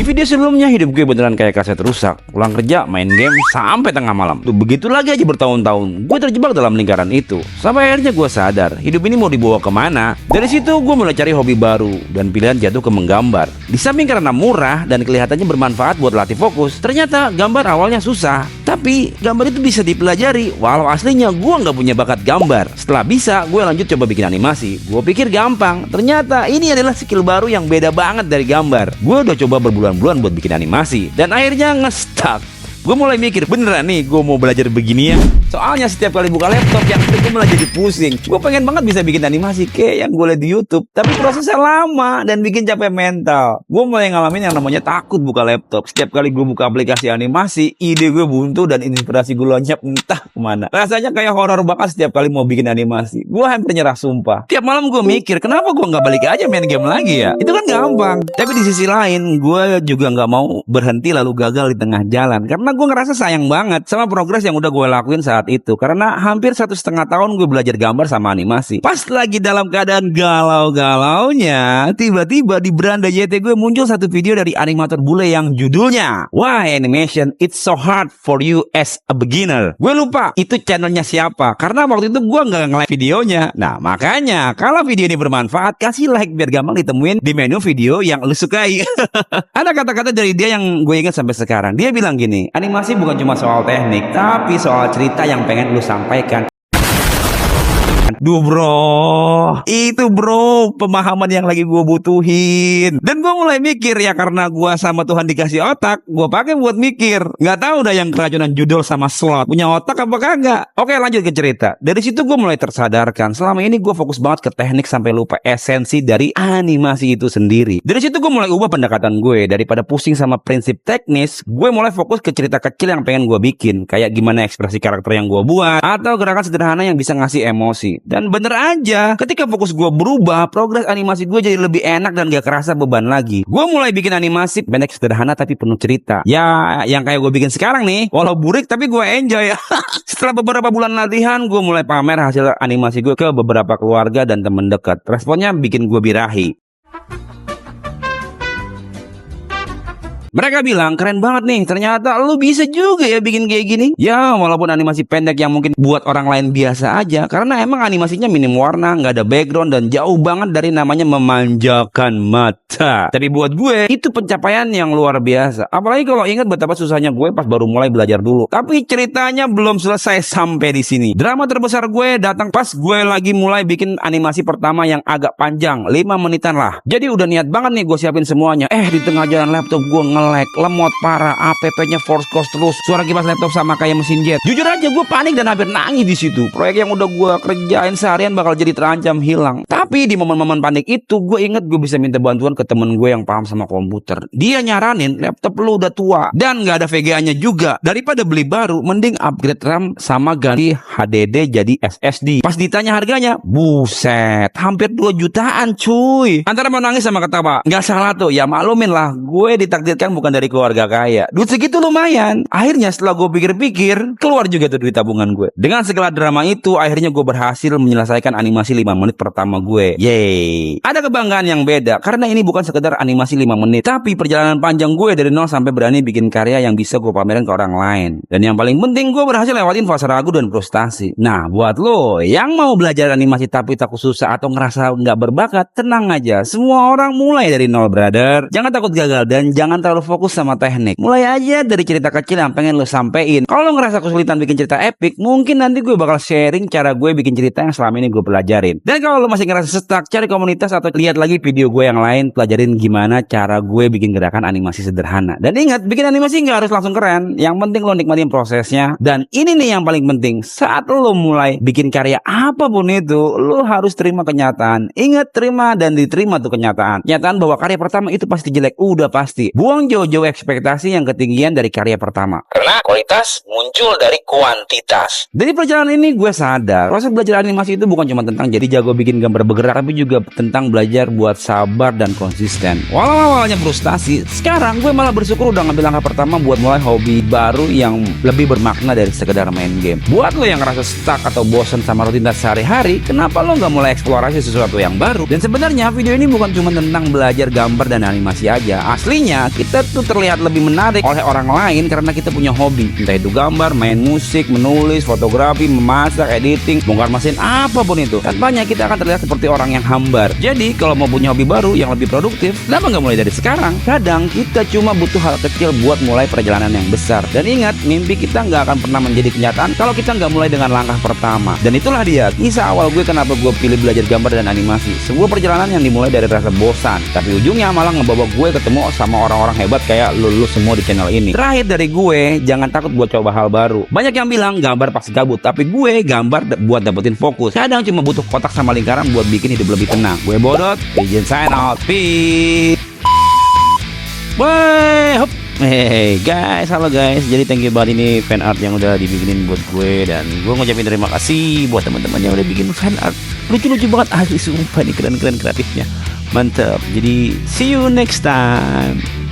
Di video sebelumnya hidup gue beneran kayak kaset rusak, pulang kerja main game sampai tengah malam. Tuh begitu lagi aja bertahun-tahun, gue terjebak dalam lingkaran itu. Sampai akhirnya gue sadar, hidup ini mau dibawa kemana. Dari situ gue mulai cari hobi baru dan pilihan jatuh ke menggambar. Di samping karena murah dan kelihatannya bermanfaat buat latih fokus, ternyata gambar awalnya susah. Tapi gambar itu bisa dipelajari, walau aslinya gue nggak punya bakat gambar. Setelah bisa, gue lanjut coba bikin animasi. Gue pikir gampang, ternyata ini adalah skill baru yang beda banget dari gambar. Gue udah coba berbulan-bulan buat bikin animasi, dan akhirnya nge-stuck. Gue mulai mikir, beneran nih gue mau belajar beginian. Soalnya setiap kali buka laptop yang itu gue malah jadi pusing. Gue pengen banget bisa bikin animasi kayak yang gue lihat di YouTube, tapi prosesnya lama dan bikin capek mental. Gue mulai ngalamin yang namanya takut buka laptop. Setiap kali gue buka aplikasi animasi, ide gue buntu dan inspirasi gue lenyap entah kemana. Rasanya kayak horor banget setiap kali mau bikin animasi. Gue hampir nyerah sumpah. Tiap malam gue mikir, kenapa gue nggak balik aja main game lagi ya? Itu kan gampang. Tapi di sisi lain, gue juga nggak mau berhenti lalu gagal di tengah jalan, karena gue ngerasa sayang banget sama progres yang udah gue lakuin saat itu. Karena hampir 1,5 tahun gue belajar gambar sama animasi. Pas lagi dalam keadaan galau-galaunya, tiba-tiba di beranda YT gue muncul satu video dari animator bule yang judulnya Why Animation It's So Hard For You As A Beginner. Gue lupa itu channelnya siapa, karena waktu itu gue nggak nge-like videonya. Nah makanya kalau video ini bermanfaat, kasih like biar gampang ditemuin di menu video yang lu sukai. Ada kata-kata dari dia yang gue ingat sampai sekarang. Dia bilang gini, animasi bukan cuma soal teknik, tapi soal cerita yang pengen lu sampaikan. Duh bro, itu bro pemahaman yang lagi gue butuhin. Dan gue mulai mikir, ya karena gue sama Tuhan dikasih otak, gue pakai buat mikir. Nggak tahu dah yang keracunan judul sama slot punya otak apa kagak. Oke lanjut ke cerita. Dari situ gue mulai tersadarkan, selama ini gue fokus banget ke teknik sampai lupa esensi dari animasi itu sendiri. Dari situ gue mulai ubah pendekatan gue. Daripada pusing sama prinsip teknis, gue mulai fokus ke cerita kecil yang pengen gue bikin. Kayak gimana ekspresi karakter yang gue buat, atau gerakan sederhana yang bisa ngasih emosi. Dan bener aja, ketika fokus gue berubah, progres animasi gue jadi lebih enak dan gak kerasa beban lagi. Gue mulai bikin animasi pendek sederhana tapi penuh cerita. Ya, yang kayak gue bikin sekarang nih, walau burik tapi gue enjoy. Setelah beberapa bulan latihan, gue mulai pamer hasil animasi gue ke beberapa keluarga dan temen dekat. Responnya bikin gue birahi. Mereka bilang, keren banget nih, ternyata lu bisa juga ya bikin kayak gini. Ya, walaupun animasi pendek yang mungkin buat orang lain biasa aja, karena emang animasinya minim warna, nggak ada background, dan jauh banget dari namanya memanjakan mata. Tapi buat gue, itu pencapaian yang luar biasa. Apalagi kalau ingat betapa susahnya gue pas baru mulai belajar dulu. Tapi ceritanya belum selesai sampai di sini. Drama terbesar gue datang pas gue lagi mulai bikin animasi pertama yang agak panjang, 5 menitan lah. Jadi udah niat banget nih gue siapin semuanya. Di tengah jalan laptop gue nge-lag, lemot parah, app-nya force close terus, suara kipas laptop sama kayak mesin jet. Jujur aja gue panik dan hampir nangis di situ. Proyek yang udah gue kerjain seharian bakal jadi terancam hilang. Tapi di momen-momen panik itu, gue inget gue bisa minta bantuan ke temen gue yang paham sama komputer. Dia nyaranin, laptop lu udah tua dan nggak ada VGA-nya juga. Daripada beli baru, mending upgrade RAM sama ganti HDD jadi SSD. Pas ditanya harganya, buset, hampir 2 jutaan cuy. Antara mau nangis sama ketawa, nggak salah tuh, ya maklumin lah, gue ditakdirkan bukan dari keluarga kaya. Duit segitu lumayan. Akhirnya setelah gue pikir-pikir, keluar juga tuh duit tabungan gue. Dengan segala drama itu, akhirnya gue berhasil menyelesaikan animasi 5 menit pertama gue. Yeay. Ada kebanggaan yang beda, karena ini bukan sekedar animasi 5 menit, tapi perjalanan panjang gue dari nol sampai berani bikin karya yang bisa gue pamerin ke orang lain. Dan yang paling penting, gue berhasil lewatin fase ragu dan frustasi. Nah, buat lo yang mau belajar animasi tapi takut susah atau ngerasa nggak berbakat, tenang aja. Semua orang mulai dari nol, brother. Jangan takut gagal dan jangan terlalu fokus sama teknik. Mulai aja dari cerita kecil yang pengen lo sampein. Kalau lo ngerasa kesulitan bikin cerita epic, mungkin nanti gue bakal sharing cara gue bikin cerita yang selama ini gue pelajarin. Dan kalau lo masih ngerasa stuck, cari komunitas atau lihat lagi video gue yang lain, pelajarin gimana cara gue bikin gerakan animasi sederhana. Dan ingat, bikin animasi nggak harus langsung keren. Yang penting lo nikmatin prosesnya. Dan ini nih yang paling penting, saat lo mulai bikin karya apapun itu, lo harus terima kenyataan. Ingat, terima dan diterima tuh kenyataan. Kenyataan bahwa karya pertama itu pasti jelek, udah pasti. Buang jauh-jauh ekspektasi yang ketinggian dari karya pertama, karena kualitas muncul dari kuantitas. Dari perjalanan ini gue sadar, proses belajar animasi itu bukan cuma tentang jadi jago bikin gambar bergerak, tapi juga tentang belajar buat sabar dan konsisten. Walau awalnya frustasi, sekarang gue malah bersyukur udah ngambil langkah pertama buat mulai hobi baru yang lebih bermakna dari sekedar main game. Buat lo yang ngerasa stuck atau bosan sama rutinitas sehari-hari, kenapa lo nggak mulai eksplorasi sesuatu yang baru? Dan sebenarnya video ini bukan cuma tentang belajar gambar dan animasi aja. Aslinya kita kita tuh terlihat lebih menarik oleh orang lain karena kita punya hobi, entah itu gambar, main musik, menulis, fotografi, memasak, editing, bongkar mesin, apapun itu. Tanpanya kita akan terlihat seperti orang yang hambar. Jadi kalau mau punya hobi baru yang lebih produktif, kenapa nggak mulai dari sekarang? Kadang kita cuma butuh hal kecil buat mulai perjalanan yang besar. Dan ingat, mimpi kita nggak akan pernah menjadi kenyataan kalau kita nggak mulai dengan langkah pertama. Dan itulah dia kisah awal gue kenapa gue pilih belajar gambar dan animasi. Sebuah perjalanan yang dimulai dari rasa bosan, tapi ujungnya malah ngebawa gue ketemu sama orang-orang hebat kayak lu semua di channel ini. Terakhir dari gue, jangan takut buat coba hal baru. Banyak yang bilang gambar pasti gabut, tapi gue gambar buat dapetin fokus. Kadang cuma butuh kotak sama lingkaran buat bikin hidup lebih tenang. Gue Bodot, izin sign out. Peace. Bye. Hop. Hey guys, halo guys. Jadi thank you banget ini fan art yang udah dibikinin buat gue. Dan gue ngucapin terima kasih buat teman-teman yang udah bikin fan art. Lucu-lucu banget, asli sumpah nih, keren-keren kreatifnya. Mantap. Jadi see you next time.